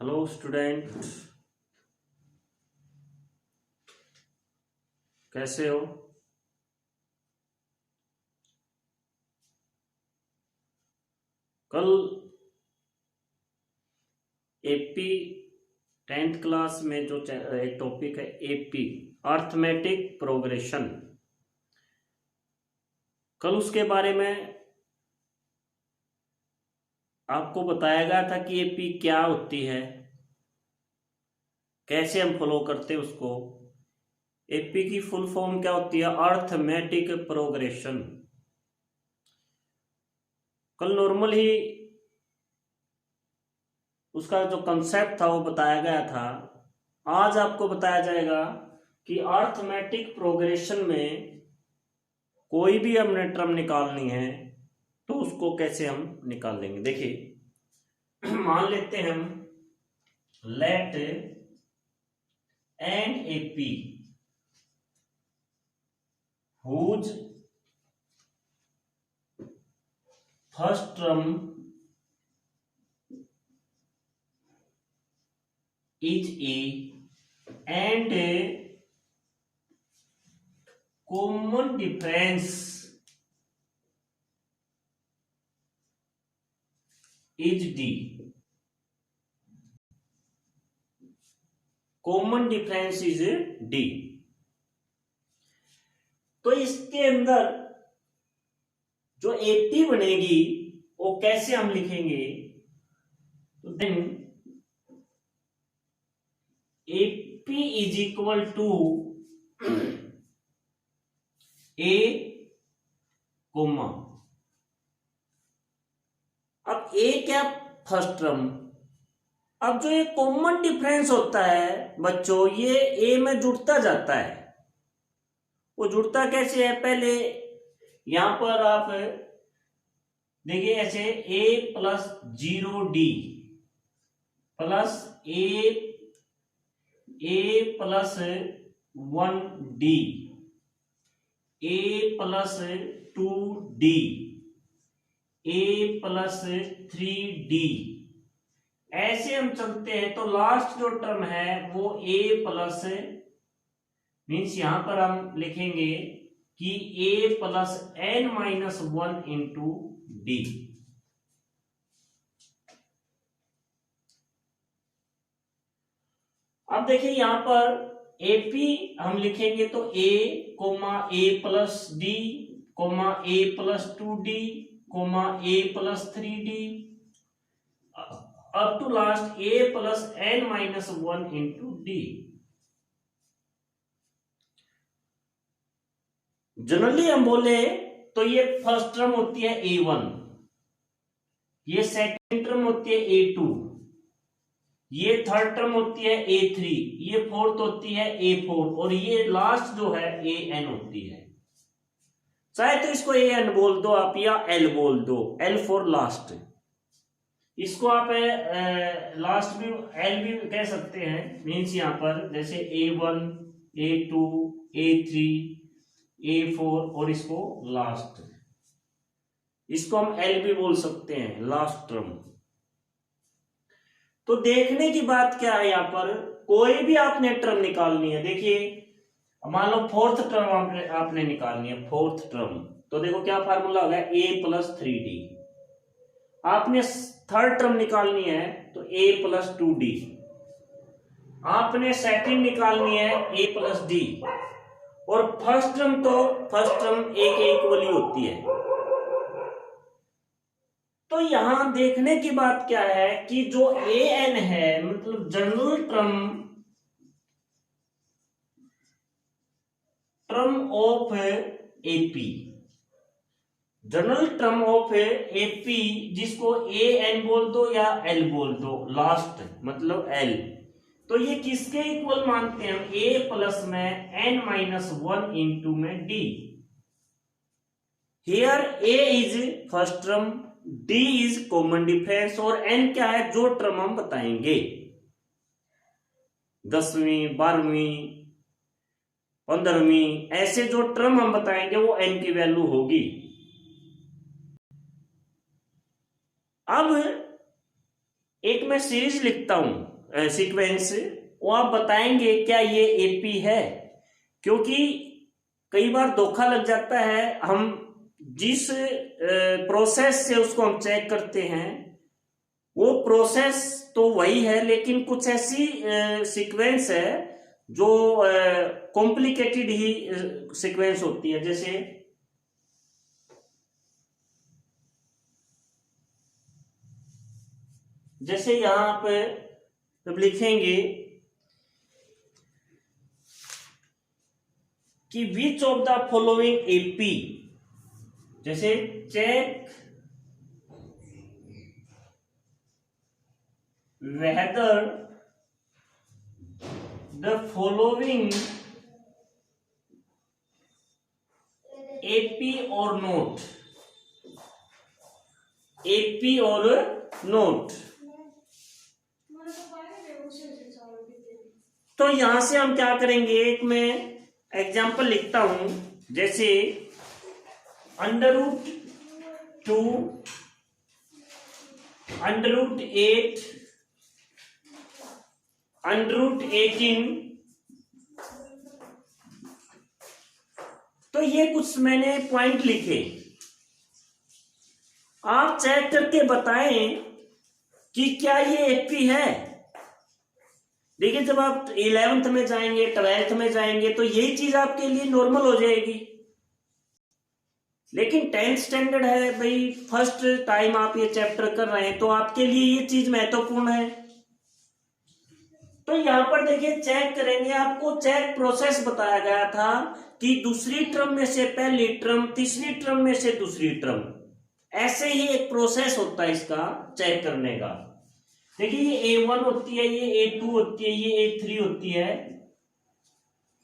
Hello student, कैसे हो? कल एपी 10th क्लास में जो एक टॉपिक है एपी अर्थमेटिक प्रोग्रेशन, कल उसके बारे में आपको बताया गया था कि एपी क्या होती है, कैसे हम फॉलो करते हैं उसको। एपी की फुल फॉर्म क्या होती है? Arithmetic progression. कल नॉर्मल ही उसका जो कंसेप्ट था वो बताया गया था। आज आपको बताया जाएगा कि अर्थमेटिक प्रोग्रेशन में कोई भी हमने टर्म निकालनी है तो उसको कैसे हम निकाल लेंगे। देखिए मान लेते हैं हम let an A P whose first term is a and common difference is d. Common difference is d. तो इसके अंदर जो एपी बनेगी वो कैसे हम लिखेंगे? तो then AP is equal to a comma, अब ए क्या? First term. अब जो ये कॉमन डिफरेंस होता है बच्चों, ये ए में जुड़ता जाता है। वो जुड़ता कैसे है? पहले यहां पर आप देखिए, ऐसे ए प्लस 0 डी प्लस ए प्लस 1 डी, ए प्लस 2 डी, ए प्लस 3 डी, ऐसे हम चलते हैं। तो लास्ट जो टर्म है वो ए प्लस, मीन्स यहां पर हम लिखेंगे कि ए प्लस n-1 इंटू डी। अब देखिए यहां पर एपी हम लिखेंगे तो a comma a plus d comma a plus 2 d comma a plus 3 d up to last a plus n-1 into d. Generally हम बोले तो ये फर्स्ट टर्म होती है A1, ये सेकंड टर्म होती है A2, ये थर्ड टर्म होती है A3, ये फोर्थ होती है A4 और ये लास्ट जो है AN होती है। चाहे तो इसको AN बोल दो आप या L बोल दो, L फॉर लास्ट। इसको आप लास्ट भी L भी कह सकते हैं। मीन्स यहां पर जैसे A1, A2, A3, A4 और इसको लास्ट, इसको हम L भी बोल सकते हैं, लास्ट टर्म। तो देखने की बात क्या है, यहां पर कोई भी आपने टर्म निकालनी है। देखिए मान लो फोर्थ टर्म आपने निकालनी है, फोर्थ टर्म, तो देखो क्या फार्मूला होगा? ए प्लस 3 डी। आपने थर्ड टर्म निकालनी है तो ए प्लस 2 डी। आपने सेकंड निकालनी है ए प्लस डी। और फर्स्ट टर्म तो फर्स्ट टर्म ए के इक्वल ही होती है। तो यहां देखने की बात क्या है कि जो ए एन है, मतलब general term of AP, general term of AP, जिसको ए एन बोल दो या एल बोल दो, लास्ट मतलब एल। तो ये किसके इक्वल मानते हैं हम? ए प्लस में n-1 इंटू में D. Here A is first term, D is common difference और n क्या है? जो टर्म हम बताएंगे 10वीं 12वीं 15वीं, ऐसे जो टर्म हम बताएंगे वो n की वैल्यू होगी। अब एक मैं सीरीज लिखता हूं सीक्वेंस, वो आप बताएंगे क्या ये एपी है, क्योंकि कई बार धोखा लग जाता है। हम जिस प्रोसेस से उसको हम चेक करते हैं वो प्रोसेस तो वही है, लेकिन कुछ ऐसी सीक्वेंस है जो कॉम्प्लिकेटेड ही सीक्वेंस होती है। जैसे यहां पे जब लिखेंगे कि which of the following AP, जैसे check whether the following AP or not, AP और नोट। तो यहां से हम क्या करेंगे, एक मैं एग्जांपल लिखता हूं, जैसे √2 √8 √18। तो ये कुछ मैंने पॉइंट लिखे, आप चेक करके बताएं कि क्या ये एपी है। देखिए जब आप 11th में जाएंगे 12th में जाएंगे तो यही चीज आपके लिए नॉर्मल हो जाएगी, लेकिन 10th स्टैंडर्ड है भाई, फर्स्ट टाइम आप ये चैप्टर कर रहे हैं, तो आपके लिए ये चीज महत्वपूर्ण है। तो यहां पर देखिए चेक करेंगे, आपको चेक प्रोसेस बताया गया था कि दूसरी टर्म में से पहली टर्म, तीसरी टर्म में से दूसरी टर्म, ऐसे ही एक प्रोसेस होता है इसका चेक करने का। देखिए ये A1 होती है, ये A2 होती है, ये A3 होती है,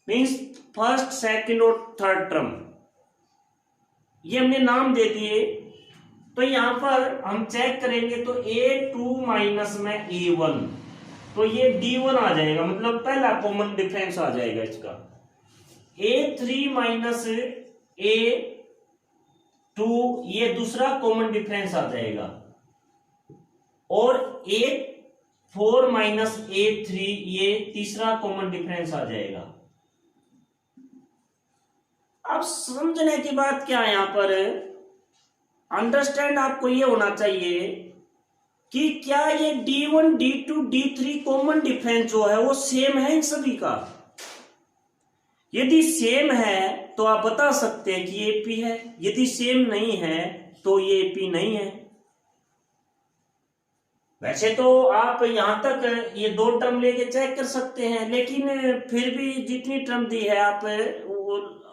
मीन्स फर्स्ट सेकंड और थर्ड टर्म, ये हमने नाम दे दिए। तो यहां पर हम चेक करेंगे तो A2 माइनस में A1, तो ये D1 आ जाएगा, मतलब पहला कॉमन डिफरेंस आ जाएगा इसका। A3 माइनस A2 ये दूसरा कॉमन डिफरेंस आ जाएगा, और A4 माइनस A3 ये तीसरा कॉमन डिफरेंस आ जाएगा। अब समझने की बात क्या है, यहां पर अंडरस्टैंड आपको ये होना चाहिए कि क्या ये D1 D2 D3 common difference जो है वो सेम है इन सभी का। यदि सेम है तो आप बता सकते हैं कि ये एपी है, यदि सेम नहीं है तो ये एपी नहीं है। वैसे तो आप यहां तक ये दो टर्म लेके चेक कर सकते हैं, लेकिन फिर भी जितनी टर्म दी है आप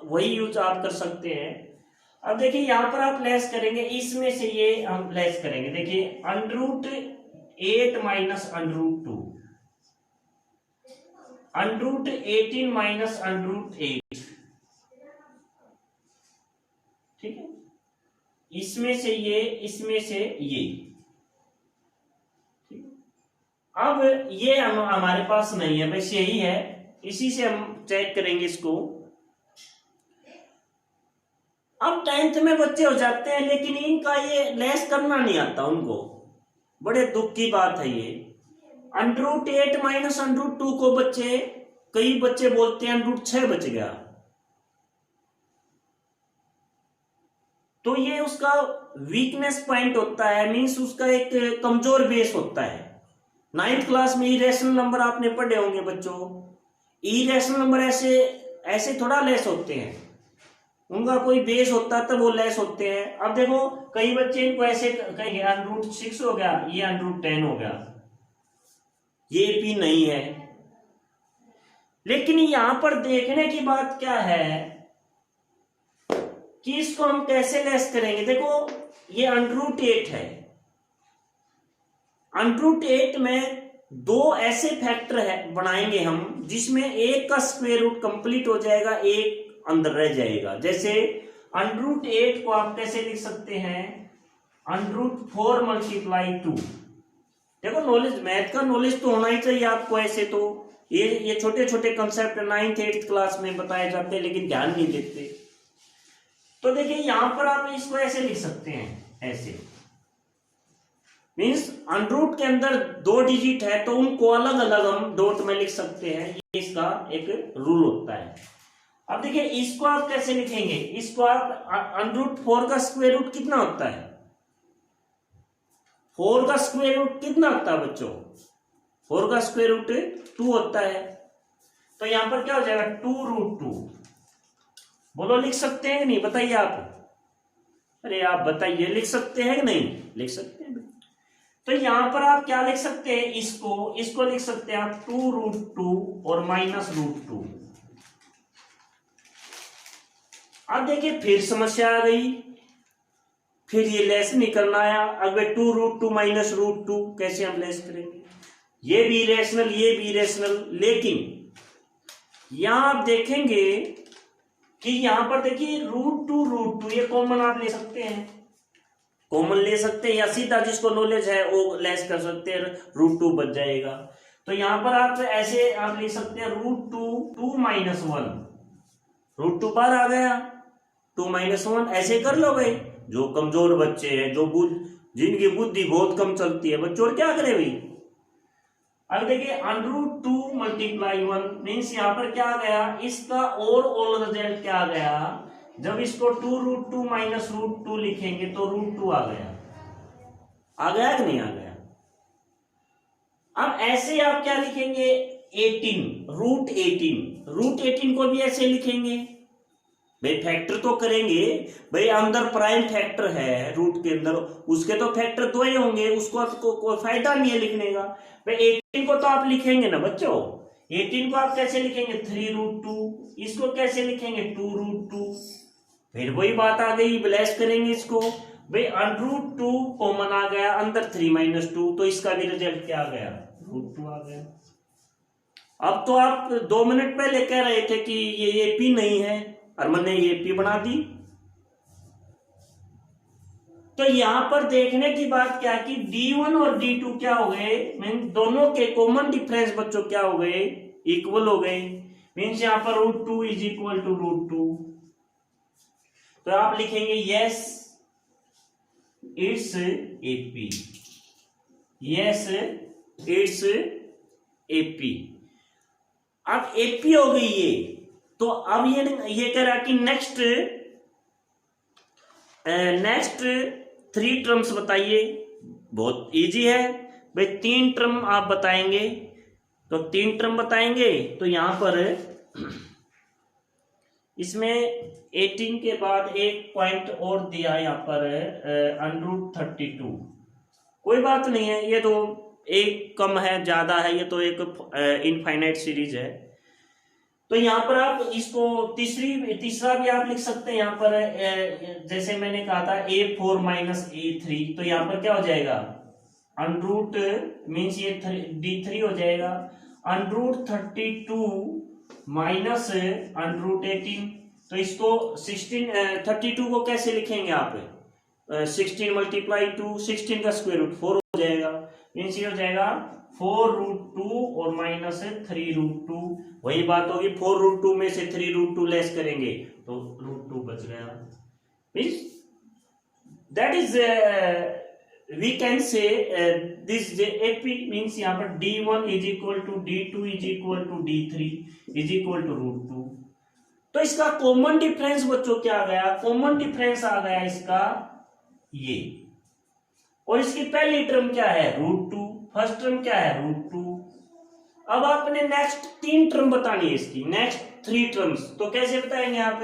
वही यूज आप कर सकते हैं। अब देखिए यहां पर आप लेस करेंगे, इसमें से ये हम लेस करेंगे। देखिए √8 माइनस √2, √18 माइनस √8, ठीक है, इसमें से ये, इसमें से ये। अब ये हमारे पास नहीं है, बस यही है, इसी से हम चेक करेंगे इसको। अब 10th में बच्चे हो जाते हैं, लेकिन इनका ये लेस करना नहीं आता उनको, बड़े दुख की बात है ये। √8 माइनस √2 को बच्चे, कई बच्चे बोलते हैं √6 बच गया, तो ये उसका वीकनेस पॉइंट होता है, मींस उसका एक कमजोर बेस होता है। 9th क्लास में इरेशनल नंबर आपने पढ़े होंगे बच्चों, इरेशनल नंबर ऐसे ऐसे थोड़ा लेस होते हैं, उनका कोई बेस होता है तब वो लेस होते हैं। अब देखो कई बच्चे इनको ऐसे कहेंगे √6 हो गया, ये √10 हो गया, ये भी नहीं है। लेकिन यहां पर देखने की बात क्या है कि इसको हम कैसे लेस करेंगे। देखो ये √8 है, √8 में दो ऐसे फैक्टर है बनाएंगे हम, जिसमें एक का स्क्वायर रूट कंप्लीट हो जाएगा, एक अंदर रह जाएगा। जैसे √8 को आप कैसे लिख सकते हैं, √4 मल्टीप्लाई 2। देखो नॉलेज, मैथ का नॉलेज तो होना ही चाहिए आपको। ऐसे तो ये छोटे छोटे कंसेप्ट 9th 8th क्लास में बताए जाते हैं, लेकिन ध्यान नहीं देते। तो देखिए यहां पर आप इसको ऐसे लिख सकते हैं, ऐसे मीन्स अनरूट के अंदर 2 डिजिट है तो उनको अलग अलग हम डॉट में लिख सकते हैं, ये इसका एक रूल होता है। अब देखिए इसको आप कैसे लिखेंगे, इसको आप अनरूट 4 का स्क्वायर रूट कितना होता है, 4 का स्क्वायर रूट कितना होता है बच्चों, 4 का स्क्वायर रूट 2 होता है। तो यहां पर क्या हो जाएगा 2√2। बोलो लिख सकते हैं कि नहीं, बताइए आप, अरे आप बताइए लिख सकते हैं कि नहीं, लिख सकते हैं। तो यहां पर आप क्या लिख सकते हैं, इसको लिख सकते हैं आप 2√2 और -√2। अब देखिए फिर समस्या आ गई, फिर ये लेस निकलना आया। अब 2√2 -√2 कैसे हम लेस करेंगे, ये भी इरेशनल ये भी इरेशनल। लेकिन यहां आप देखेंगे कि यहां पर देखिए √2 ये कॉमन आप ले सकते हैं, कॉमन ले सकते हैं, या सीधा जिसको नॉलेज है वो लेस कर सकते हैं, √2 बच जाएगा। तो यहां पर आप ऐसे आप ले सकते हैं √2 -1, √2 बाहर आ गया, 2 -1 ऐसे कर लो भाई। जो कमजोर बच्चे हैं, जो जिनकी बुद्धि बहुत कम चलती है बच्चों, और क्या करे भाई। अब देखिए √2 × 1 मीन्स यहां पर क्या आ गया, इसका और रिजल्ट क्या आ गया, जब इसको 2√2 -√2 लिखेंगे तो √2 आ गया, आ गया कि नहीं आ गया। अब ऐसे आप क्या लिखेंगे 18 √18 को भी ऐसे लिखेंगे भाई, फैक्टर तो करेंगे भाई, अंदर प्राइम फैक्टर है रूट के अंदर, उसके तो फैक्टर 2 ही होंगे, उसको कोई फायदा नहीं है लिखने का भाई। 18 को तो आप लिखेंगे ना बच्चों, 18 को आप कैसे लिखेंगे 3√2, इसको कैसे लिखेंगे 2√2। फिर वही बात आ गई, ब्लेस करेंगे इसको भाई, √2 कॉमन आ गया, अंदर 3 - 2, तो इसका भी रिजल्ट क्या आ गया √2 आ गया। अब तो आप 2 मिनट पहले कह रहे थे कि ये पी नहीं है और मैंने ये पी बना दी। तो यहां पर देखने की बात क्या कि D1 और D2 क्या हो गए, मीन दोनों के कॉमन डिफरेंस बच्चों क्या हो गए, इक्वल हो गए। मीन्स यहां पर √2 = √2। तो आप लिखेंगे yes it's AP, yes it's AP। अब AP हो गई ये, तो अब ये कह रहा कि नेक्स्ट 3 टर्म्स बताइए। बहुत इजी है भाई, 3 टर्म आप बताएंगे, तो 3 टर्म बताएंगे। तो यहां पर इसमें 18 के बाद एक पॉइंट और दिया यहां पर √32। कोई बात नहीं है, ये तो एक कम है ज्यादा है, ये तो एक इनफाइनाइट सीरीज है। तो यहाँ पर आप इसको तीसरा भी आप लिख सकते हैं। यहाँ पर जैसे मैंने कहा था A4 - A3, तो यहाँ पर क्या हो जाएगा √, मीन्स ये D3 हो जाएगा, √32 -√18। तो इसको 32 को कैसे लिखेंगे आप, 16 × 2, 16 का स्क्वायर रूट 4 हो जाएगा, मीन्स ये हो जाएगा 4√2 और -3√2। वही बात होगी, 4√2 में से 3√2 लेस करेंगे तो √2 बच गया। Means that is we can say this AP means यहाँ पर D1 = D2 = D3 √2। तो इसका कॉमन डिफरेंस बच्चों क्या आ गया, कॉमन डिफरेंस आ गया इसका ये, और इसकी पहली टर्म क्या है √2, फर्स्ट टर्म क्या है √2। अब आपने नेक्स्ट 3 टर्म बतानी है, इसकी नेक्स्ट 3 टर्म्स, तो कैसे बताएंगे आप,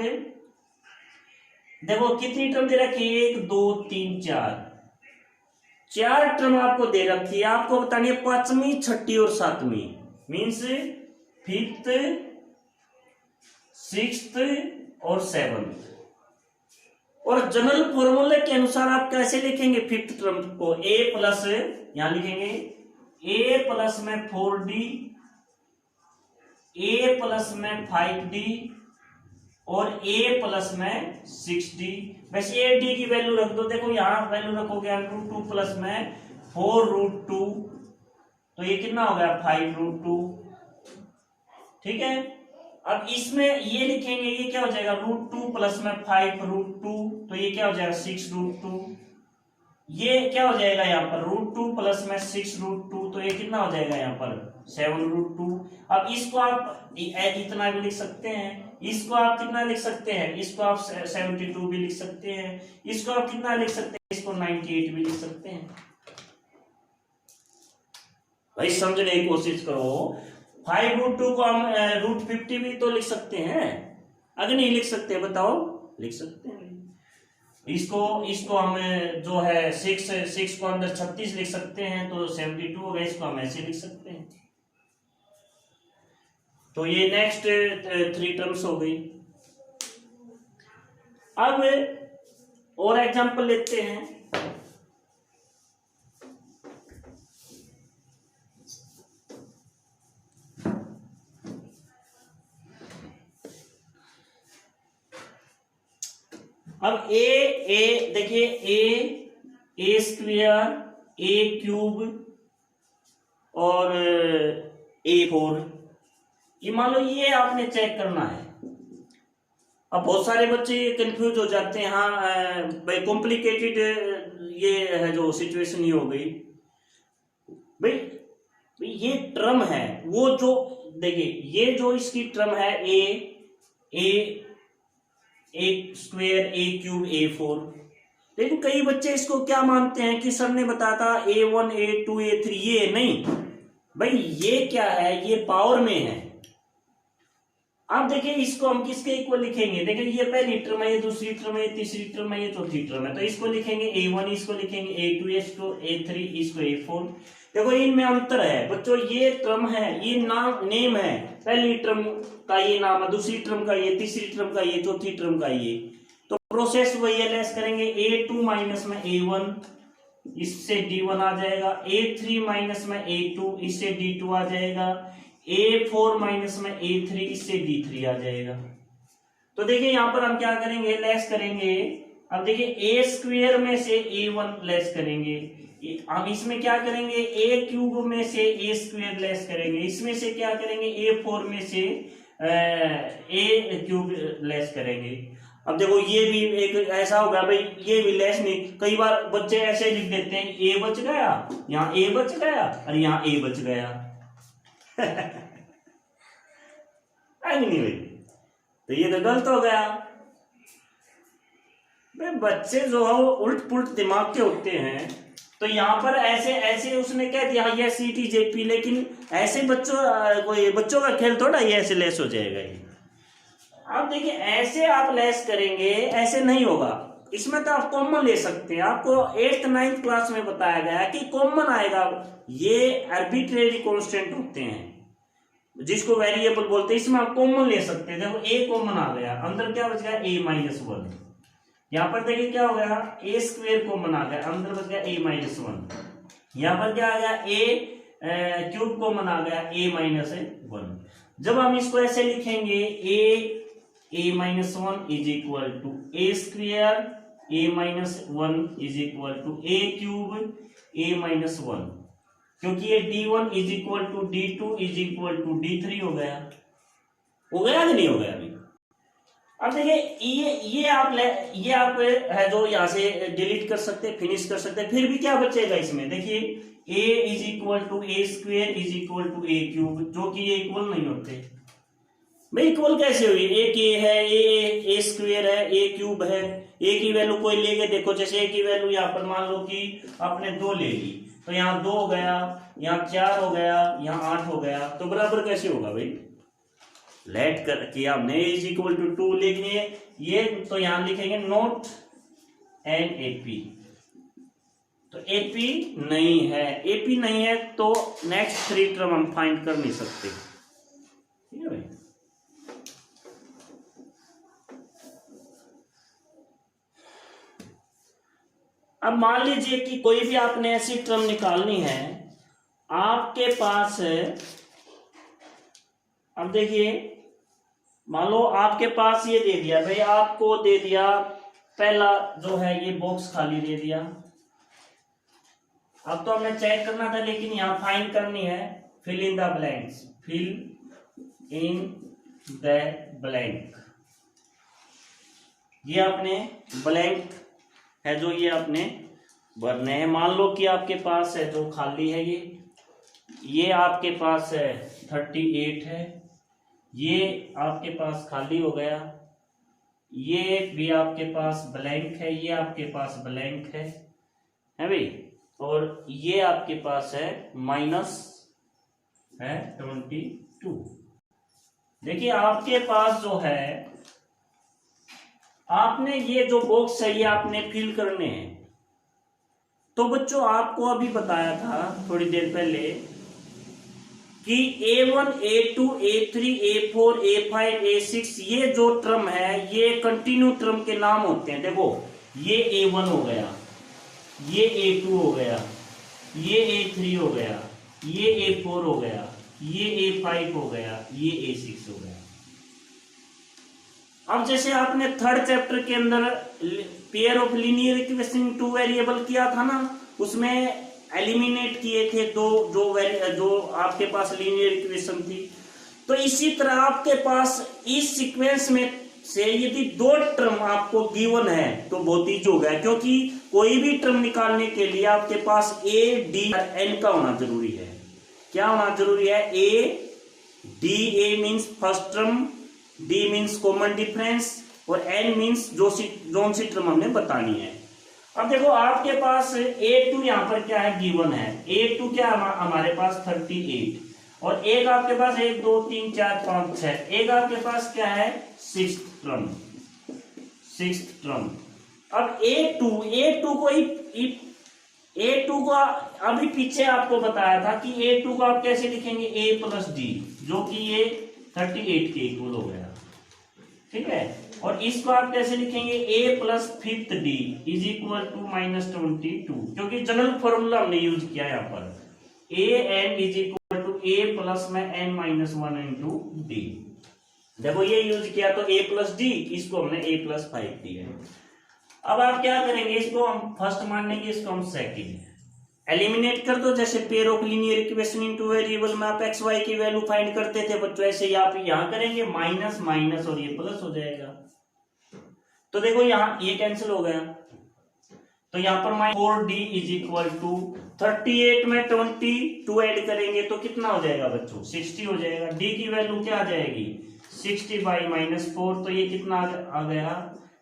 देखो कितनी टर्म दे रखी है 1 2 3 4 टर्म आपको दे रखी है, आपको बतानी है 5वीं 6ठी और 7वीं, मीन्स 5th 6th और 7th। और जनरल फॉर्मूले के अनुसार आप कैसे लिखेंगे 5th टर्म को, A+, यहां लिखेंगे A+ में 4D, A+ में 5D और A+ में 6D। वैसे AD की वैल्यू रख दो, देखो यहां वैल्यू रखोगे √2 में 4√2, तो ये कितना हो गया 5√2, ठीक है। अब इसमें ये लिखेंगे, ये क्या हो जाएगा √2 में 5√2, तो ये क्या हो जाएगा 6√2। ये क्या हो जाएगा यहाँ पर √2 प्लस में 6√2, तो ये कितना हो जाएगा यहाँ पर 7√2। अब इसको आप इतना भी लिख सकते हैं, इसको आप कितना लिख सकते हैं, इसको आप 72 भी लिख सकते हैं, इसको आप कितना लिख सकते हैं, इसको 98 भी लिख सकते हैं। भाई समझने की कोशिश करो, 5√2 को हम √50 भी तो लिख सकते हैं, अगर नहीं लिख सकते बताओ, लिख सकते हैं। इसको हम जो है 6 को अंदर 36 लिख सकते हैं, तो 72 होगा, इसको हम ऐसे लिख सकते हैं। तो ये नेक्स्ट 3 टर्म्स हो गई। अब और एग्जांपल लेते हैं। अब ए देखिए ए स्क्वायर, ए क्यूब और A4, ये मान लो ये आपने चेक करना है। अब बहुत सारे बच्चे कंफ्यूज हो जाते हैं, हाँ भाई कॉम्प्लिकेटेड ये है जो सिचुएशन ये हो गई। भाई ये टर्म है, वो जो देखिए ये जो इसकी टर्म है ए स्क्वायर, ए क्यूब, A4, लेकिन कई बच्चे इसको क्या मानते हैं कि सर ने बताया था A1, A2, A3, ये नहीं भाई, ये क्या है, ये पावर में है। अब देखिए इसको हम किसके इक्वल लिखेंगे, देखिए ये पहली टर्म है, ये दूसरी टर्म है, ये तीसरी टर्म है, ये चौथी टर्म है, तो इसको लिखेंगे A1, इसको लिखेंगे A2, इसको A3, इसको A4। देखो इनमें अंतर है बच्चों, ये टर्म है, ये नाम नेम है, पहली टर्म का ये नाम है, दूसरी टर्म का ये, तीसरी टर्म का ये, चौथी टर्म का ये। तो प्रोसेस वही है, लेस करेंगे A2 माइनस में A1, इससे D1 आ जाएगा, A3 माइनस में A2, इससे D2 आ जाएगा, A4 माइनस में A3, इससे D3 आ जाएगा। तो देखिए यहां पर हम क्या करेंगे, लेस करेंगे। अब देखिए A स्क्वायर में से A1 लेस करेंगे, हम इसमें क्या करेंगे, A क्यूब में से A स्क्वायर लेस करेंगे, इसमें से क्या करेंगे, A4 में से A क्यूब लेस करेंगे। अब देखो ये भी एक ऐसा होगा भाई, ये भी लेस नहीं, कई बार बच्चे ऐसे लिख देते हैं A बच गया, यहाँ A बच गया और यहाँ A बच गया नहीं भाई, तो ये तो गलत हो गया। भाई बच्चे जो है वो उल्ट पुल्ट दिमाग के होते हैं, तो यहाँ पर ऐसे ऐसे उसने कह दिया ये CTJP, लेकिन ऐसे बच्चों का खेल थोड़ा ये ऐसे लेस हो जाएगा ये। अब देखिए ऐसे आप लेस करेंगे, ऐसे नहीं होगा, इसमें तो आप कॉमन ले सकते हैं। आपको 8th 9th क्लास में बताया गया है कि कॉमन आएगा, ये आर्बिट्रेरी कांस्टेंट होते हैं जिसको वेरिएबल बोलते हैं, इसमें आप कॉमन ले सकते हैं। देखो A कॉमन आ गया, अंदर क्या बच गया A-1, यहाँ पर देखिए क्या हो गया, A स्क्वायर कॉमन आ गया, अंदर बच गया A-1, यहाँ पर क्या आ गया A क्यूब कॉमन आ गया A-1। जब हम इसको ऐसे लिखेंगे A-1 is equal to A square A-1 is equal to A cube A-1, क्योंकि ये D1 is equal to D2 is equal to D3 हो गया कि नहीं हो गया अभी। अब देखिए ये आप है जो यहाँ से डिलीट कर सकते हैं, फिनिश कर सकते हैं, फिर भी क्या बचेगा इसमें, देखिए A is equal to A square is equal to A cube, जो कि ये इक्वल नहीं होते। भाई इक्वल कैसे हुई, एक A है, A स्क्वायर है, A क्यूब है, A की वैल्यू कोई लेके देखो, जैसे A की वैल्यू यहाँ पर मान लो कि आपने 2 ले ली, तो यहाँ 2 हो गया, यहाँ 4 हो गया, यहाँ 8 हो गया, तो बराबर कैसे होगा भाई, लेट कर किया हमने इज इक्वल टू 2, लेकिन ये तो यहां लिखेंगे नॉट एन AP, तो AP नहीं है, AP नहीं है तो नेक्स्ट 3 टर्म हम फाइंड कर नहीं सकते, ठीक है भाई। अब मान लीजिए कि कोई भी आपने ऐसी टर्म निकालनी है, आपके पास अब देखिए मान लो आपके पास ये दे दिया भाई, आपको दे दिया पहला जो है ये बॉक्स खाली दे दिया। अब तो हमें चेक करना था, लेकिन यहां फाइंड करनी है, fill in the blanks, fill in the blank, ये आपने ब्लैंक है जो ये आपने भरने हैं। मान लो कि आपके पास है जो खाली है, ये आपके पास है 38 है, ये आपके पास खाली हो गया, ये भी आपके पास ब्लैंक है, ये आपके पास ब्लैंक है भाई, और ये आपके पास है माइनस है 22। देखिए आपके पास जो है, आपने ये जो बॉक्स है ये आपने फिल करने हैं। तो बच्चों आपको अभी बताया था थोड़ी देर पहले कि A1 A2 A3 A4 A5 A6 ये जो टर्म है ये कंटिन्यू टर्म के नाम होते हैं। देखो ये A1 हो गया, ये A2 हो गया, ये A3 हो गया, ये A4 हो गया, ये A5 हो गया, ये A6 हो गया। अब जैसे आपने थर्ड चैप्टर के अंदर pair of linear equation two variable किया था ना, उसमें एलिमिनेट किए थे दो जो आपके पास लीनियर इक्वेशन थी। तो इसी तरह आपके पास इस सीक्वेंस में से यदि दो टर्म आपको गिवन है तो बहुत ईजी हो गया, क्योंकि कोई भी टर्म निकालने के लिए आपके पास ए डी एन का होना जरूरी है। क्या होना जरूरी है? A D, A means first term, D means common difference, और एन मीन्स जोन सी टर्म हमने बतानी है। अब देखो आपके पास A2 यहां पर क्या है, गिवन है। A2 क्या हमारे पास 38, और एक आपके पास 1 2 3 4 5 6, एक आपके पास क्या है, सिक्स्थ टर्म। अब A2 को अभी पीछे आपको बताया था कि A2 को आप कैसे लिखेंगे, A प्लस डी, जो कि ये 38 के इक्वल हो गया, ठीक है। और इसको आप कैसे लिखेंगे, A plus fifth D is equal to minus 22, क्योंकि जनरल फॉर्मूला हमने यूज किया यहाँ पर। A N is equal to A plus में एन माइनस 1 इंटू डी। देखो ये यूज किया तो A प्लस डी, इसको हमने A प्लस 5 दिया। अब आप क्या करेंगे, इसको हम फर्स्ट मान लेंगे, इसको हम सेकेंड एलिमिनेट कर दो। जैसे pair of linear equation into variable में आप एक्स वाई की वैल्यू फाइंड करते थे बच्चों, ऐसे ही आप यहां करेंगे, माइनस माइनस और ये प्लस हो जाएगा। तो देखो यहाँ ये कैंसिल हो गया, तो यहाँ पर minus 4d is equal to 38 में 22 ऐड करेंगे तो कितना हो जाएगा बच्चों, 60 हो जाएगा। d की वैल्यू क्या आ जाएगी, 60 बाई माइनस 4, तो ये कितना आ गया,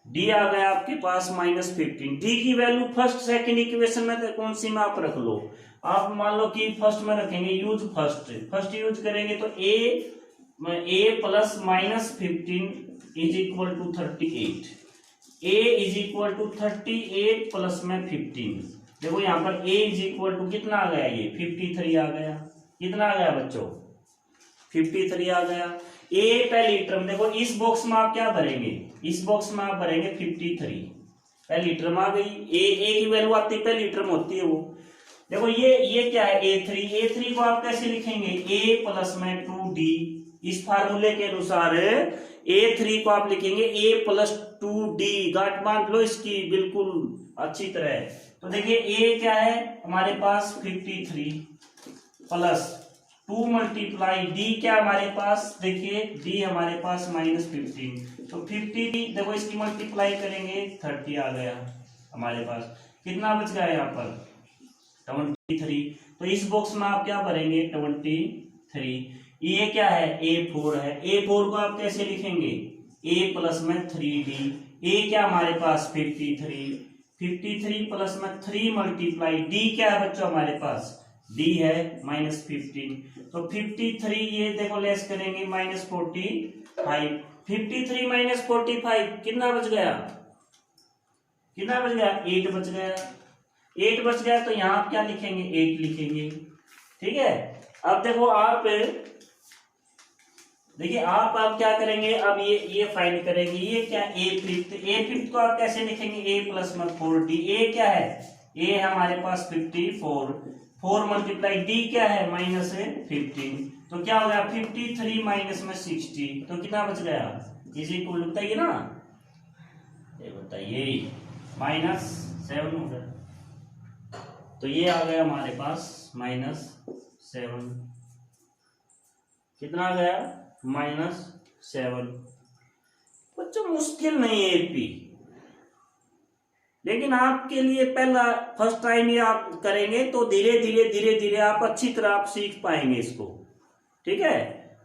d आ गया आपके पास माइनस 15। d की वैल्यू फर्स्ट सेकंड इक्वेशन में कौन सी में आप रख लो, आप मान लो कि फर्स्ट में रखेंगे, यूज फर्स्ट यूज करेंगे तो a plus minus 15 is equal to 38, a is equal to 38 plus में 15। देखो यहाँ पर a इज इक्वल टू कितना आ गया, ये 53 आ गया। कितना आ गया बच्चों, 53 आ गया। a पहली टर्म, देखो इस बॉक्स में आप क्या भरेंगे, इस बॉक्स में आप भरेंगे 53, पहली टर्म आ गई। a की वैल्यू आती है, पहली टर्म होती है वो। देखो ये क्या है, a3 को आप कैसे लिखेंगे, a प्लस में 2d, इस फार्मूले के अनुसार A3 को आप लिखेंगे A प्लस 2d। गांठ बांध लो इसकी बिल्कुल अच्छी तरह। तो देखिए A क्या है हमारे पास 53 प्लस 2 मल्टीप्लाई D क्या हमारे पास, देखिए D हमारे पास माइनस 15, तो 50 देखो इसकी मल्टीप्लाई करेंगे 30 आ गया हमारे पास। कितना बच गया यहाँ पर 23। तो इस बॉक्स में आप क्या भरेंगे 23। ये क्या है A4 है, A4 को आप कैसे लिखेंगे, A प्लस में 3d, A क्या हमारे पास 53 प्लस में 3 मल्टीप्लाई D क्या है बच्चों हमारे पास, D है माइनस 15। तो 53 ये देखो लेस करेंगे माइनस 45, 53 माइनस 45 कितना बच गया, 8 बच गया। 8 बच गया तो यहाँ आप क्या लिखेंगे, 8 लिखेंगे, ठीक है। अब देखो आप देखिए आप क्या करेंगे, अब ये फाइंड करेंगे, ये क्या A फिफ्थ को आप कैसे लिखेंगे, A प्लस में 4d, A क्या है, A हमारे पास 54, 4 मल्टीप्लाई D क्या है माइनस 15, तो क्या हो गया 53 माइनस में 60, तो कितना बच गया, इज इक्वल बताइए ना, ये बताइए माइनस 7 हो गया। तो ये आ गया हमारे पास -7, कितना आ गया -7। बच्चों मुश्किल नहीं है एपी, लेकिन आपके लिए पहला फर्स्ट टाइम ये आप करेंगे तो धीरे धीरे आप अच्छी तरह आप सीख पाएंगे इसको। ठीक है,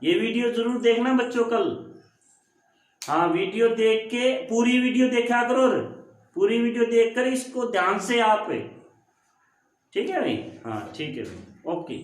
ये वीडियो जरूर देखना बच्चों कल। हाँ, वीडियो देख के पूरी वीडियो देखा करो, पूरी वीडियो देखकर इसको ध्यान से आप। ठीक है भाई, हाँ ठीक है भाई, ओके।